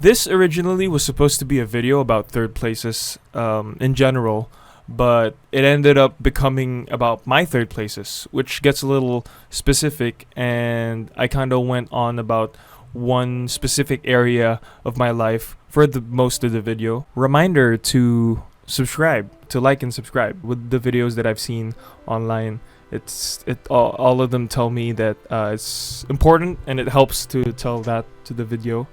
This originally was supposed to be a video about third places in general, but it ended up becoming about my third places, which gets a little specific, and I kind of went on about one specific area of my life for the most of the video. Reminder to subscribe, to like and subscribe with the videos that I've seen online. All of them tell me that it's important and it helps to tell that to the video.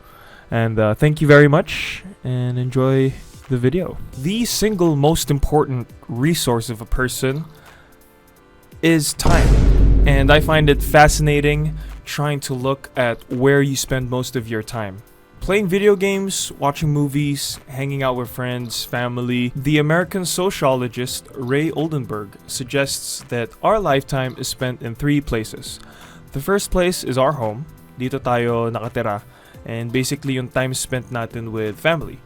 And thank you very much and enjoy the video. The single most important resource of a person is time. And I find it fascinating trying to look at where you spend most of your time. Playing video games, watching movies, hanging out with friends, family. The American sociologist Ray Oldenburg suggests that our lifetime is spent in three places. The first place is our home. Dito tayo nakatira. And basically yung time spent natin with family.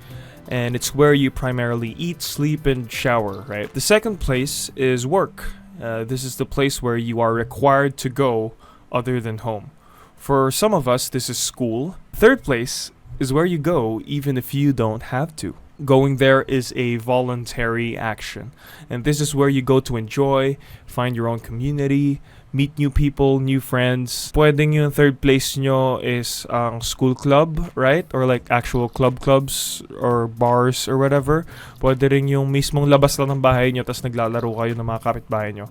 And it's where you primarily eat, sleep, and shower, right? The second place is work. This is the place where you are required to go other than home. For some of us, this is school. Third place is where you go even if you don't have to. Going there is a voluntary action. And this is where you go to enjoy, find your own community, meet new people, new friends. Pwedeng yung third place nyo is ang school club, right? Or like actual clubs or bars or whatever. Pwede rin yung mismong labas lang ng bahay nyo tas naglalaro kayo ng mga kapitbahay nyo.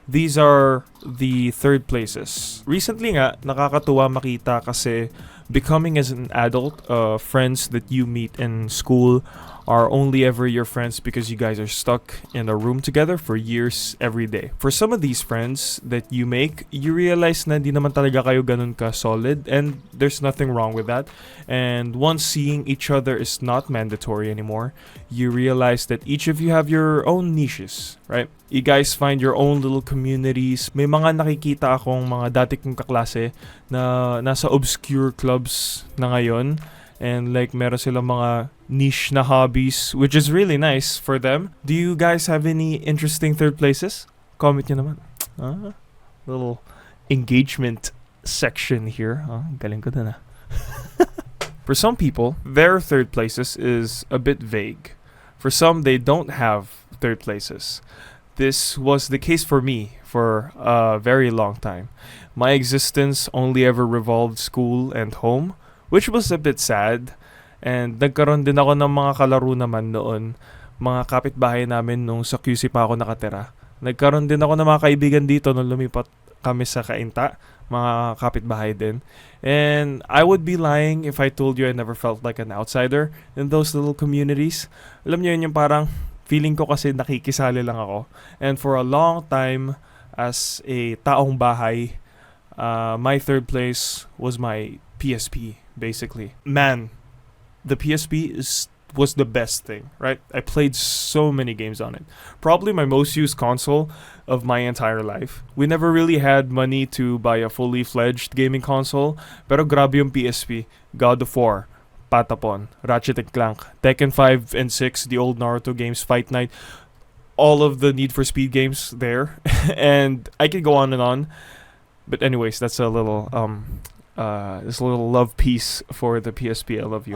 These are the third places. Recently nga, nakakatuwa makita kasi becoming as an adult, friends that you meet in school are only ever your friends because you guys are stuck in a room together for years every day. For some of these friends that you make, you realize na di naman talaga kayo ganun ka solid, and there's nothing wrong with that. And once seeing each other is not mandatory anymore, you realize that each of you have your own niches, right? You guys find your own little communities. May mga nakikita akong mga dati kong kaklase na nasa obscure clubs na ngayon. And like meron silang mga niche na hobbies, which is really nice for them. Do you guys have any interesting third places? Comment nyo naman. Little engagement section here. Galing ko dun. For some people, their third places is a bit vague. For some, they don't have third places. This was the case for me for a very long time. My existence only ever revolved school and home, which was a bit sad. And nagkaroon din ako ng mga kalaro naman noon. Mga kapitbahay namin nung sa QC pa ako nakatira. Nagkaroon din ako ng mga kaibigan dito nung lumipat kami sa Cainta. Mga kapitbahay din. And I would be lying if I told you I never felt like an outsider in those little communities. Alam niyo yun yung parang feeling ko kasi nakikisali lang ako. And for a long time, as a taong bahay, my third place was my PSP. Basically, man, the PSP was the best thing, right? I played so many games on it. Probably my most used console of my entire life. We never really had money to buy a fully fledged gaming console, pero grabe yung PSP. God of War, Patapon, Ratchet and Clank, Tekken 5 and 6, the old Naruto games, Fight Night, all of the Need for Speed games there, and I could go on and on. But anyways, that's a little this little love piece for the PSP. I love you.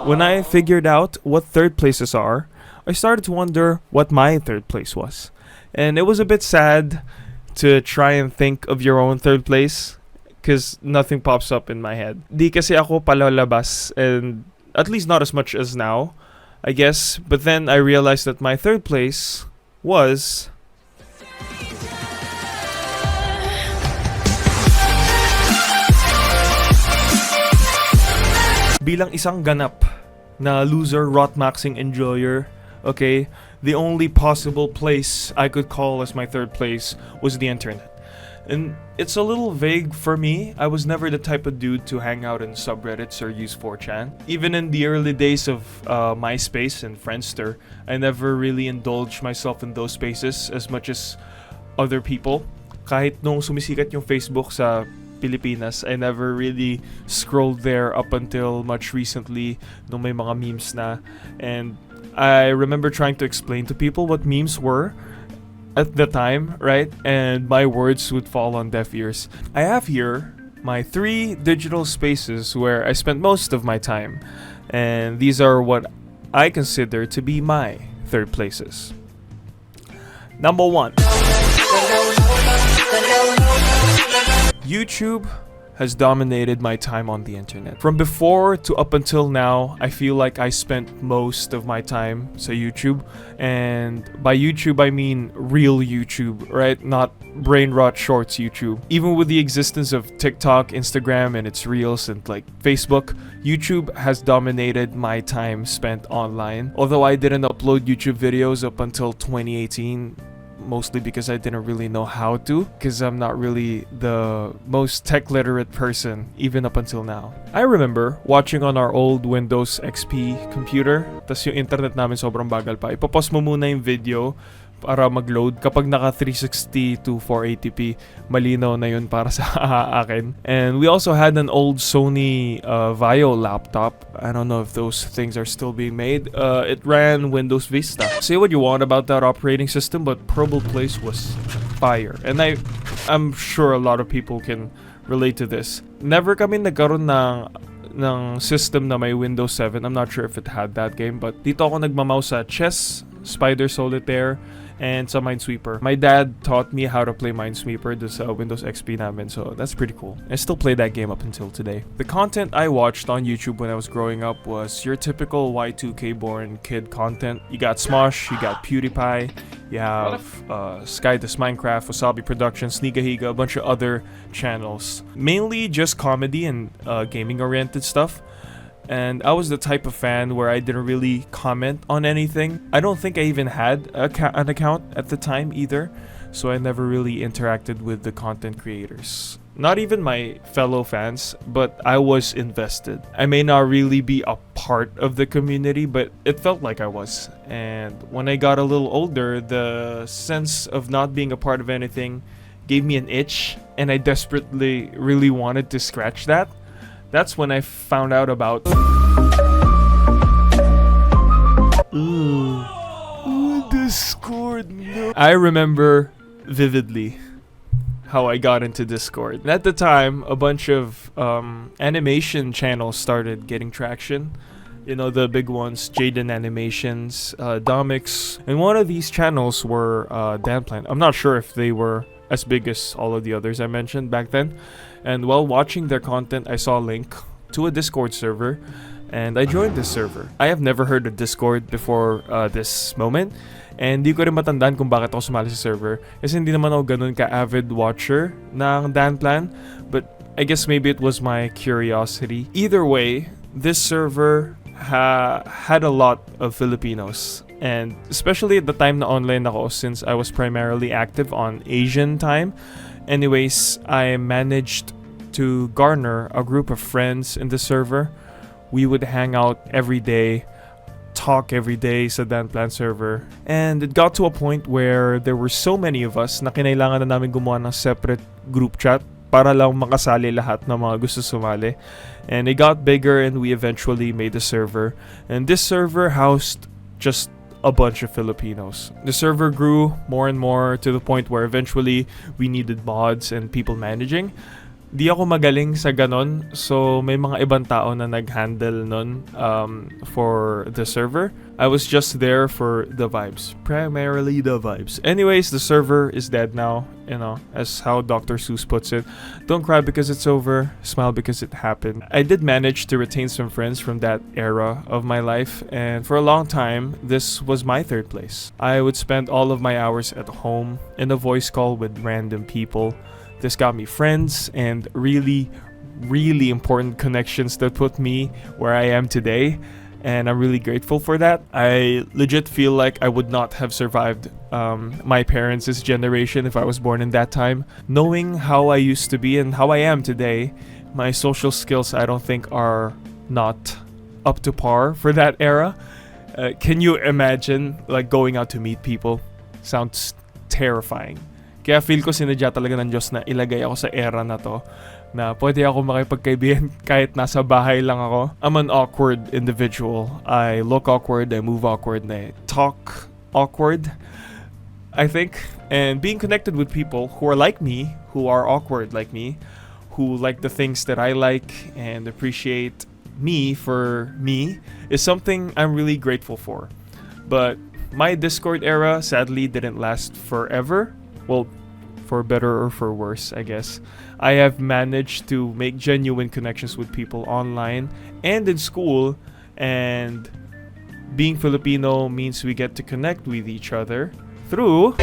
When I figured out what third places are, I started to wonder what my third place was. And it was a bit sad to try and think of your own third place because nothing pops up in my head. Di kasi ako palalabas, and at least not as much as now, I guess. But then I realized that my third place was bilang isang ganap na loser, rot-maxing enjoyer, okay, the only possible place I could call as my third place was the internet. And it's a little vague for me. I was never the type of dude to hang out in subreddits or use 4chan. Even in the early days of MySpace and Friendster, I never really indulged myself in those spaces as much as other people. Kahit nung sumisikat yung Facebook sa Pilipinas, I never really scrolled there up until much recently nung may mga memes na. And I remember trying to explain to people what memes were at the time, right? And my words would fall on deaf ears. I have here my 3 digital spaces where I spent most of my time. And these are what I consider to be my third places. Number 1. YouTube has dominated my time on the internet. From before to up until now, I feel like I spent most of my time sa YouTube. And by YouTube, I mean real YouTube, right? Not brain rot shorts YouTube. Even with the existence of TikTok, Instagram, and its reels, and like Facebook, YouTube has dominated my time spent online. Although I didn't upload YouTube videos up until 2018, mostly because I didn't really know how to, because I'm not really the most tech literate person even up until now. I remember watching on our old Windows XP computer, tas yung internet namin sobrang bagal pa. Ipapause mo muna yung video para mag-load. Kapag naka 360 to 480p, malinaw na yun para sa akin. And we also had an old Sony Vaio laptop. I don't know if those things are still being made. It ran Windows Vista. Say what you want about that operating system, but Probal Place was fire. And I'm sure a lot of people can relate to this. Never kami nagkaroon ng system na may Windows 7. I'm not sure if it had that game, but dito ako nagmamaw sa Chess, Spider Solitaire, and sa Minesweeper. My dad taught me how to play Minesweeper this Windows XP namin, so that's pretty cool. I still play that game up until today. The content I watched on YouTube when I was growing up was your typical Y2K born kid content. You got Smosh, you got PewDiePie, you have Sky This Minecraft, Wasabi Productions, Sneakahiga, a bunch of other channels. Mainly just comedy and gaming oriented stuff. And I was the type of fan where I didn't really comment on anything. I don't think I even had an account at the time either, so I never really interacted with the content creators. Not even my fellow fans, but I was invested. I may not really be a part of the community, but it felt like I was. And when I got a little older, the sense of not being a part of anything gave me an itch, and I desperately really wanted to scratch that. That's when I found out about Discord. No. I remember vividly how I got into Discord. And at the time, a bunch of animation channels started getting traction. You know, the big ones, Jaden Animations, Domix. And one of these channels were Danplant. I'm not sure if they were as big as all of the others I mentioned back then. And while watching their content, I saw a link to a Discord server, and I joined this server. I have never heard of Discord before this moment, and di ko rin matandaan kung bakit ako sumali sa server. Kasi hindi naman ako ganun ka-avid watcher ng Danplan, but I guess maybe it was my curiosity. Either way, this server had a lot of Filipinos. And especially at the time na online ako, since I was primarily active on Asian time. Anyways, I managed to garner a group of friends in the server. We would hang out every day, talk every day sa Danplan server. And it got to a point where there were so many of us na kinailangan na namin gumawa ng separate group chat para lang makasali lahat ng mga gusto sumali. And it got bigger, and we eventually made a server. And this server housed just a bunch of Filipinos. The server grew more and more to the point where eventually we needed mods and people managing. Di ako magaling sa ganon, so may mga ibang tao na nag-handle nun for the server. I was just there for the vibes. Primarily the vibes. Anyways, the server is dead now, you know, as how Dr. Seuss puts it. Don't cry because it's over, smile because it happened. I did manage to retain some friends from that era of my life, and for a long time, this was my third place. I would spend all of my hours at home in a voice call with random people. This got me friends and really, really important connections that put me where I am today. And I'm really grateful for that. I legit feel like I would not have survived my parents' generation if I was born in that time. Knowing how I used to be and how I am today, my social skills I don't think are not up to par for that era. Can you imagine like going out to meet people? Sounds terrifying. Kaya feel ko sinadya talaga ng Diyos na ilagay ako sa era na to, na pwede ako makipagkaibigan kahit nasa bahay lang ako. I'm an awkward individual. I look awkward, I move awkward, and I talk awkward, I think. And being connected with people who are like me, who are awkward like me, who like the things that I like and appreciate, for me, is something I'm really grateful for. But my Discord era sadly didn't last forever. Well, for better or for worse, I guess. I have managed to make genuine connections with people online and in school, and being Filipino means we get to connect with each other through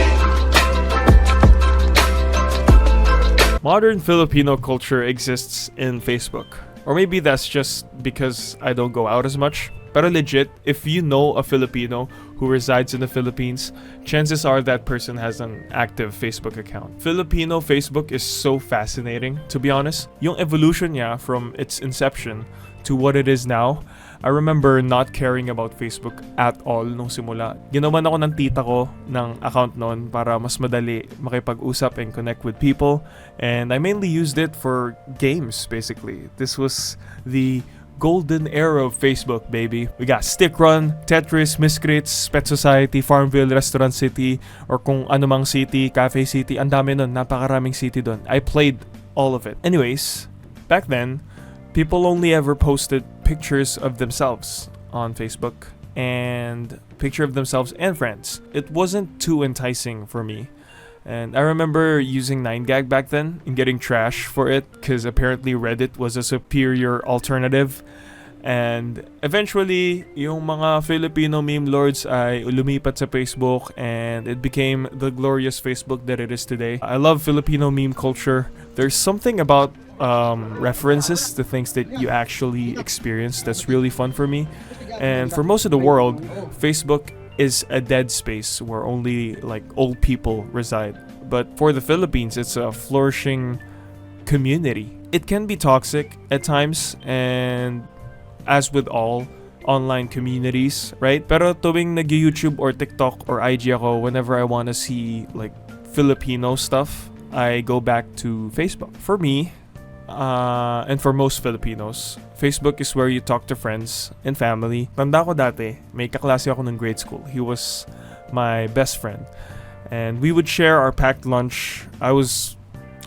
modern Filipino culture exists in Facebook. Or maybe that's just because I don't go out as much. But legit, if you know a Filipino who resides in the Philippines, chances are that person has an active Facebook account. Filipino Facebook is so fascinating, to be honest. Yung evolution niya from its inception to what it is now. I remember not caring about Facebook at all nung simula. Ginawan ako ng tita ko ng account noon para mas madali makipag-usap and connect with people. And I mainly used it for games, basically. This was the golden era of Facebook, baby. We got Stick Run, Tetris, Miscrits, Pet Society, Farmville, Restaurant City, or kung anumang city, Cafe City. Ang dami nun, napakaraming city dun. I played all of it. Anyways, back then, people only ever posted pictures of themselves on Facebook and picture of themselves and friends. It wasn't too enticing for me. And I remember using 9gag back then and getting trash for it because apparently Reddit was a superior alternative. And eventually, yung mga Filipino meme lords ay lumipat sa Facebook and it became the glorious Facebook that it is today. I love Filipino meme culture. There's something about references to things that you actually experience that's really fun for me. And for most of the world, Facebook is a dead space where only like old people reside. But for the Philippines, it's a flourishing community. It can be toxic at times, and as with all online communities, right? Pero tuwing nag-YouTube or TikTok or IG ako, whenever I want to see like Filipino stuff, I go back to Facebook. For me, and for most Filipinos, Facebook is where you talk to friends and family. Tanda ko dati, may kaklase ako ng grade school. He was my best friend. And we would share our packed lunch. I was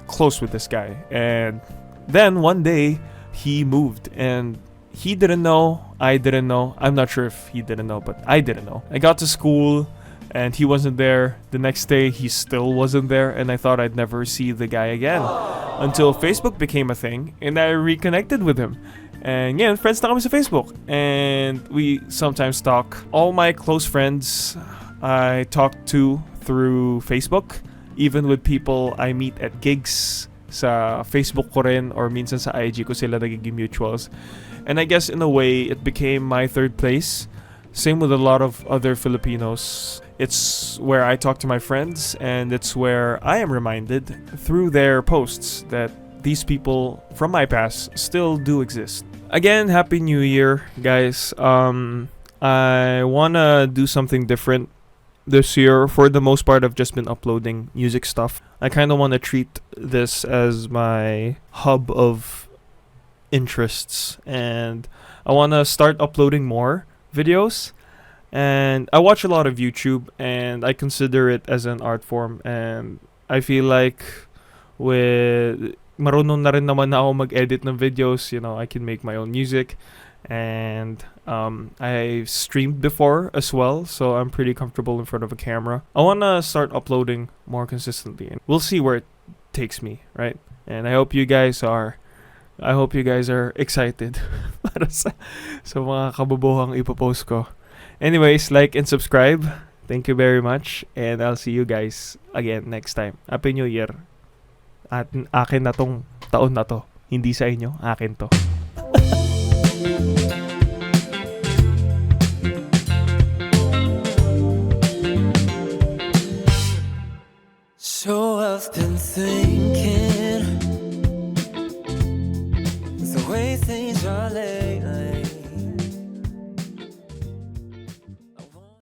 close with this guy. And then one day, he moved. And he didn't know, I didn't know. I'm not sure if he didn't know, but I didn't know. I got to school and he wasn't there. The next day, he still wasn't there. And I thought I'd never see the guy again. Until Facebook became a thing and I reconnected with him. And yeah, friends na kami sa Facebook. And we sometimes talk. All my close friends I talk to through Facebook. Even with people I meet at gigs sa Facebook ko rin or minsan sa IG ko sila nagiging mutuals. And I guess in a way, it became my third place. Same with a lot of other Filipinos. It's where I talk to my friends, and it's where I am reminded through their posts that these people from my past still do exist. Again, Happy New Year, guys. I wanna do something different this year. For the most part, I've just been uploading music stuff. I kind of want to treat this as my hub of interests, and I want to start uploading more videos. And I watch a lot of YouTube, and I consider it as an art form, and I feel like with marunong na rin naman ako mag-edit ng videos, you know, I can make my own music. And I streamed before as well, so I'm pretty comfortable in front of a camera. I want to start uploading more consistently, and we'll see where it takes me, right? And I hope you guys are excited para sa mga kabobohang ipopost ko. Anyways, like and subscribe. Thank you very much, and I'll see you guys again next time. Happy New Year. At akin na tong taon na to. Hindi sa inyo, akin to. So often think